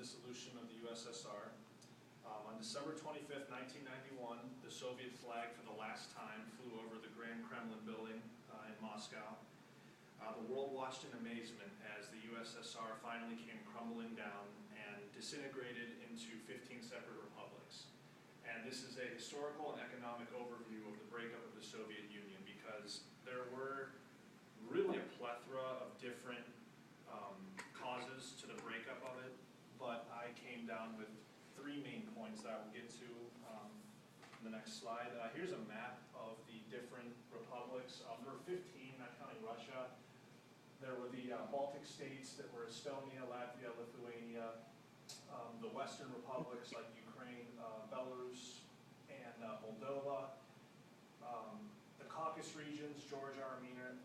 dissolution of the USSR. On December 25th, 1991, the Soviet flag for the last time flew over the Grand Kremlin building in Moscow. The world watched in amazement as the USSR finally came crumbling down and disintegrated into 15 separate republics. And this is a historical and economic overview of the breakup of the Soviet Union, because there were really a plethora of different causes to the breakup of it, but I came down with three main points that I will get to in the next slide. Here's a map of the different republics. There were 15, not counting Russia. There were the Baltic states that were Estonia, Latvia, Lithuania, the Western republics like Ukraine, Belarus, and Moldova. The Caucasus regions, Georgia, Armenia,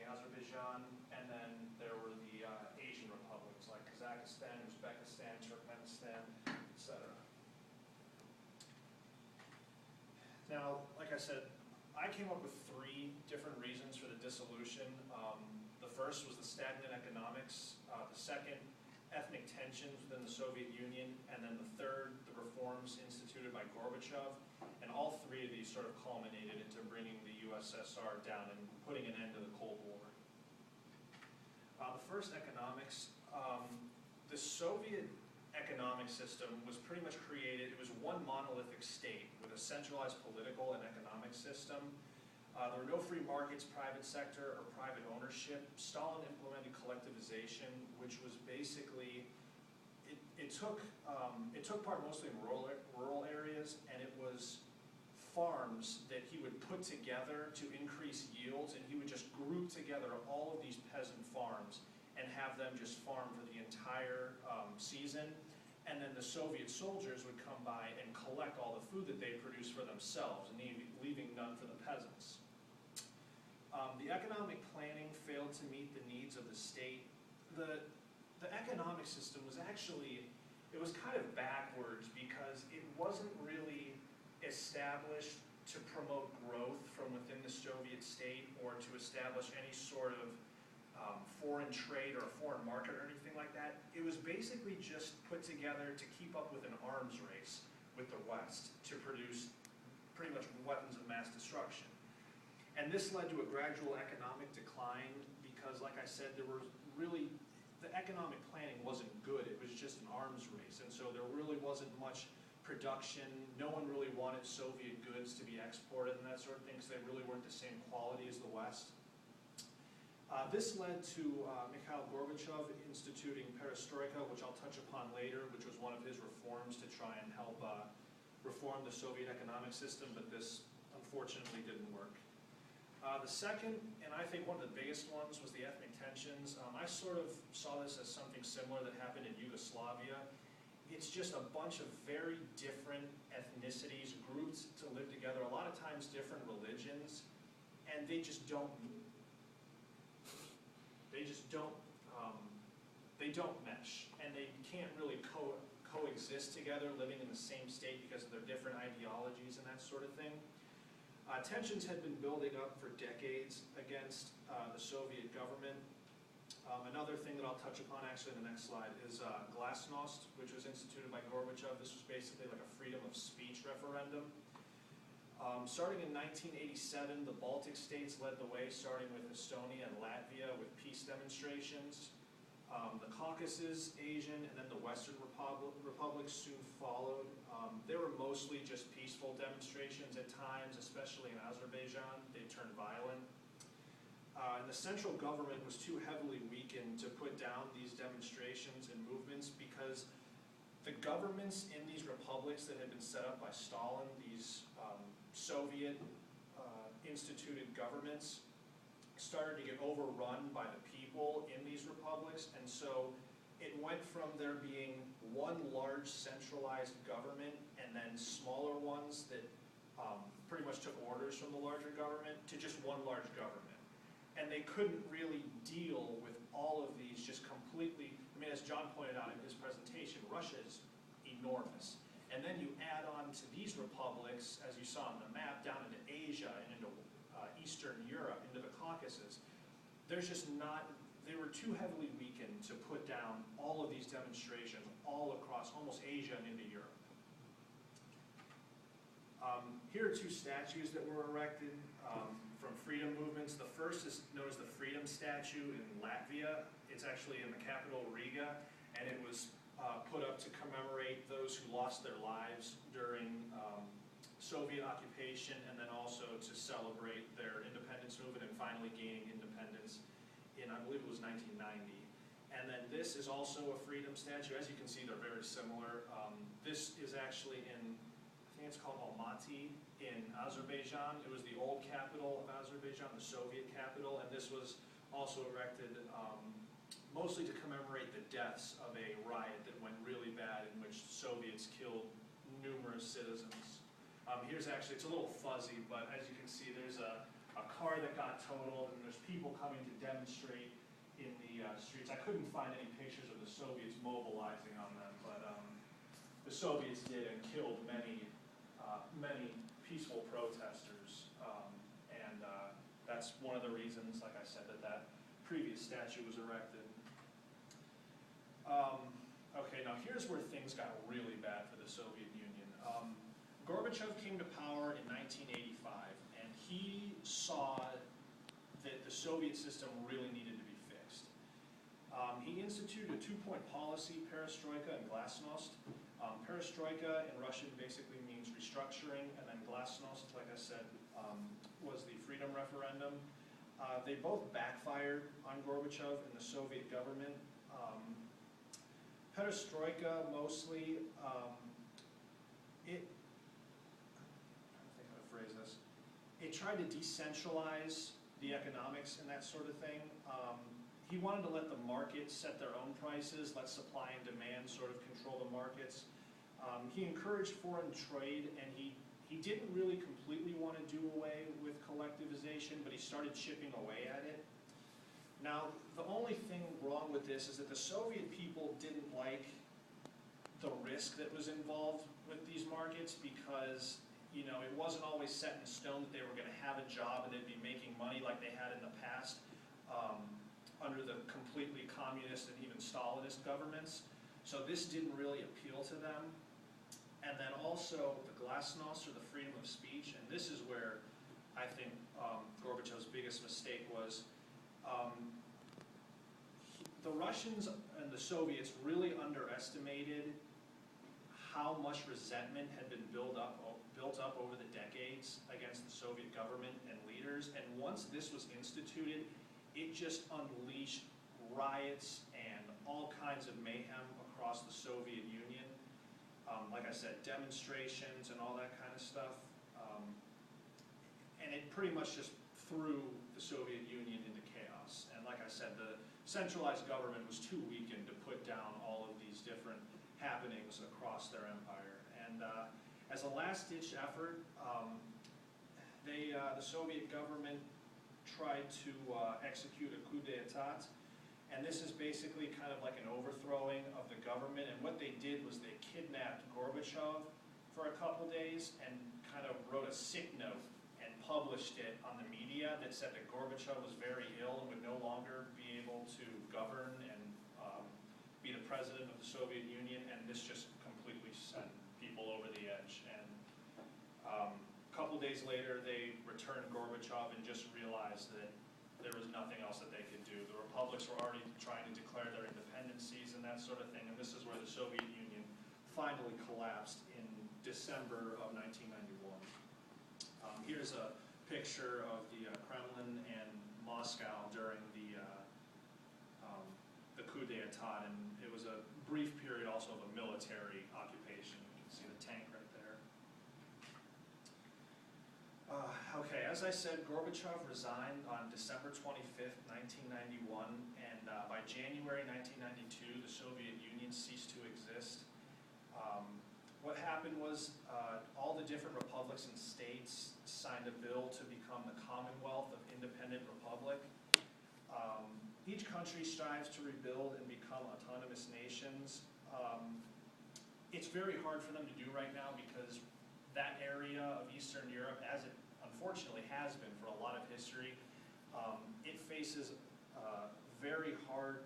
Azerbaijan, and then there were the Asian republics like Kazakhstan, Uzbekistan, Turkmenistan, etc. Now, like I said, I came up with three different reasons for the dissolution. The first was the stagnant economics, the second, ethnic tensions within the Soviet Union, and then the third, the reforms instituted by Gorbachev. And all three of these sort of culminated into bringing the USSR down and putting an end to the Cold War. The first, economics. The Soviet economic system was pretty much created, it was one monolithic state with a centralized political and economic system. There were no free markets, private sector, or private ownership. Stalin implemented collectivization, which was basically, it took part mostly in rural areas, and it was farms that he would put together to increase yields, and he would just group together all of these peasant farms and have them just farm for the entire season. And then the Soviet soldiers would come by and collect all the food that they produced for themselves, and leaving none for the peasants. The economic planning failed to meet the needs of the state. The economic system was actually, it was kind of backwards because it wasn't really established to promote growth from within the Soviet state or to establish any sort of foreign trade or a foreign market or anything like that. It was basically just put together to keep up with an arms race with the West to produce pretty much weapons of mass destruction. And this led to a gradual economic decline because, like I said, there was really, the economic planning wasn't good. It was just an arms race. And so there really wasn't much production. No one really wanted Soviet goods to be exported and that sort of thing because they really weren't the same quality as the West. This led to Mikhail Gorbachev instituting perestroika, which I'll touch upon later, which was one of his reforms to try and help reform the Soviet economic system, but this unfortunately didn't work. The second, and I think one of the biggest ones, was the ethnic tensions. I sort of saw this as something similar that happened in Yugoslavia. It's just a bunch of very different ethnicities grouped to live together, a lot of times different religions, and they just don't mesh, and they can't really coexist together living in the same state because of their different ideologies and that sort of thing. Tensions had been building up for decades against the Soviet government. Another thing that I'll touch upon actually in the next slide is Glasnost, which was instituted by Gorbachev. This was basically like a freedom of speech referendum. Starting in 1987, the Baltic states led the way, starting with Estonia and Latvia with peace demonstrations. The Caucasus, Asian, and then the Western republics soon followed. They were mostly just peaceful demonstrations at times, especially in Azerbaijan. They turned violent. And the central government was too heavily weakened to put down these demonstrations and movements because the governments in these republics that had been set up by Stalin, these Soviet instituted governments, started to get overrun by the people in these republics, and so it went from there being one large centralized government and then smaller ones that pretty much took orders from the larger government to just one large government. And they couldn't really deal with all of these just completely, I mean, as John pointed out in his presentation, Russia is enormous. And then you add on to these republics, as you saw on the map, down into Asia and into Eastern Europe, into the Caucasus. There's just not, they were too heavily weakened to put down all of these demonstrations, all across almost Asia and into Europe. Here are two statues that were erected from freedom movements. The first is known as the Freedom Statue in Latvia. It's actually in the capital, Riga, and it was put up to commemorate those who lost their lives during Soviet occupation, and then also to celebrate their independence movement and finally gaining independence in, I believe it was 1990. And then this is also a freedom statue. As you can see, they're very similar. This is actually in, I think it's called Almaty in Azerbaijan. It was the old capital of Azerbaijan, the Soviet capital, and this was also erected mostly to commemorate the deaths of a riot that went really bad in which Soviets killed numerous citizens. Here's actually, it's a little fuzzy, but as you can see, there's a car that got totaled, and there's people coming to demonstrate in the streets. I couldn't find any pictures of the Soviets mobilizing on them, but the Soviets did and killed many peaceful protesters, and that's one of the reasons, like I said, that previous statue was erected. Okay, now here's where things got really bad for the Soviet Union. Gorbachev came to power in 1985, and he saw that the Soviet system really needed to be fixed. He instituted a two-point policy, perestroika and glasnost. Perestroika in Russian basically means restructuring, and then glasnost, like I said, was the freedom referendum. They both backfired on Gorbachev and the Soviet government. Perestroika mostly, it tried to decentralize the economics and that sort of thing. He wanted to let the market set their own prices, let supply and demand sort of control the markets. He encouraged foreign trade, and he didn't really completely want to do away with collectivization, but he started chipping away at it. Now, the only thing wrong with this is that the Soviet people didn't like the risk that was involved with these markets because, you know, it wasn't always set in stone that they were going to have a job and they'd be making money like they had in the past under the completely communist and even Stalinist governments. So this didn't really appeal to them. And then also the glasnost, or the freedom of speech, and this is where I think Gorbachev's biggest mistake was. The Russians and the Soviets really underestimated how much resentment had been built up over the decades against the Soviet government and leaders. And once this was instituted, it just unleashed riots and all kinds of mayhem across the Soviet Union. Like I said, demonstrations and all that kind of stuff. And it pretty much just threw the Soviet Union into chaos. And like I said, the centralized government was too weakened to put down all of these different happenings across their empire. And as a last-ditch effort, the Soviet government tried to execute a coup d'etat. And this is basically kind of like an overthrowing of the government. And what they did was they kidnapped Gorbachev for a couple days and kind of wrote a sick note and published it on the media that said that Gorbachev was very ill and would no longer be able to govern and be the president of the Soviet Union. And this just completely sent people over the edge. And a couple days later, they returned Gorbachev and just realized that there was nothing else that they could do. The republics were already trying to declare their independencies and that sort of thing, and this is where the Soviet Union finally collapsed in December of 1991. Here's a picture of the Kremlin and Moscow during the coup d'etat, and it was a brief period also of a military occupation. You can see the tank right there. Okay, as I said, Gorbachev resigned on December 25th, 1991, and by January 1992, the Soviet Union ceased to exist. What happened was all the different republics and states signed a bill to become the Commonwealth of Independent Republic. Each country strives to rebuild and become autonomous nations. It's very hard for them to do right now because that area of Eastern Europe, as it unfortunately has been for a lot of history, it faces very hard,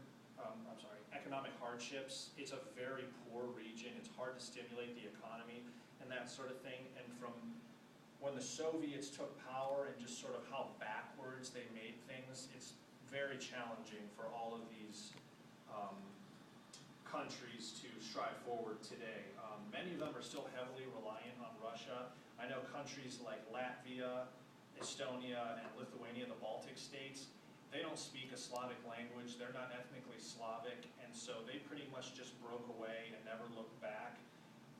economic hardships. It's a very poor region. It's hard to stimulate the economy and that sort of thing. And from when the Soviets took power and just sort of how backwards they made things, it's very challenging for all of these countries to strive forward today. Many of them are still heavily reliant on Russia. I know countries like Latvia, Estonia, and Lithuania, the Baltic states, they don't speak a Slavic language. They're not ethnically Slavic, and so they pretty much just broke away and never looked back.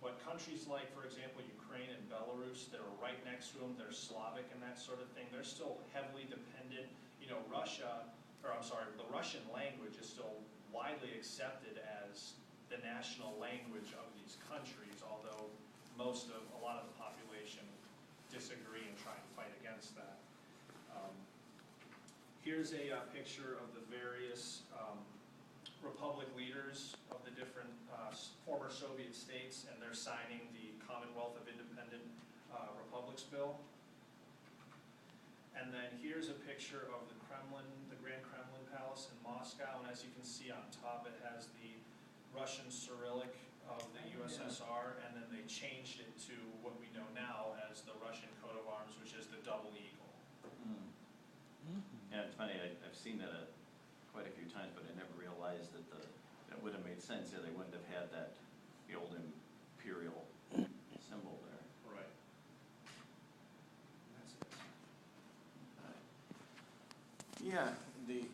But countries like, for example, Ukraine and Belarus, that are right next to them, they're Slavic and that sort of thing, they're still heavily dependent. You know, the Russian language is still widely accepted as the national language of these countries, although a lot of the population disagree and try and fight against that. Here's a picture of the various republic leaders of the different former Soviet states, and they're signing the Commonwealth of Independent Republics Bill. And then here's a picture of the Kremlin, the Grand Kremlin Palace in Moscow, and as you can see on top, it has the Russian Cyrillic of the USSR, and then they changed it to what we know now as the Russian coat of arms, which is the double eagle. Yeah, it's funny, I've seen that quite a few times, but I never realized that that would have made sense. Yeah, they wouldn't have had the old imperial symbol there. Right. That's it. Yeah, the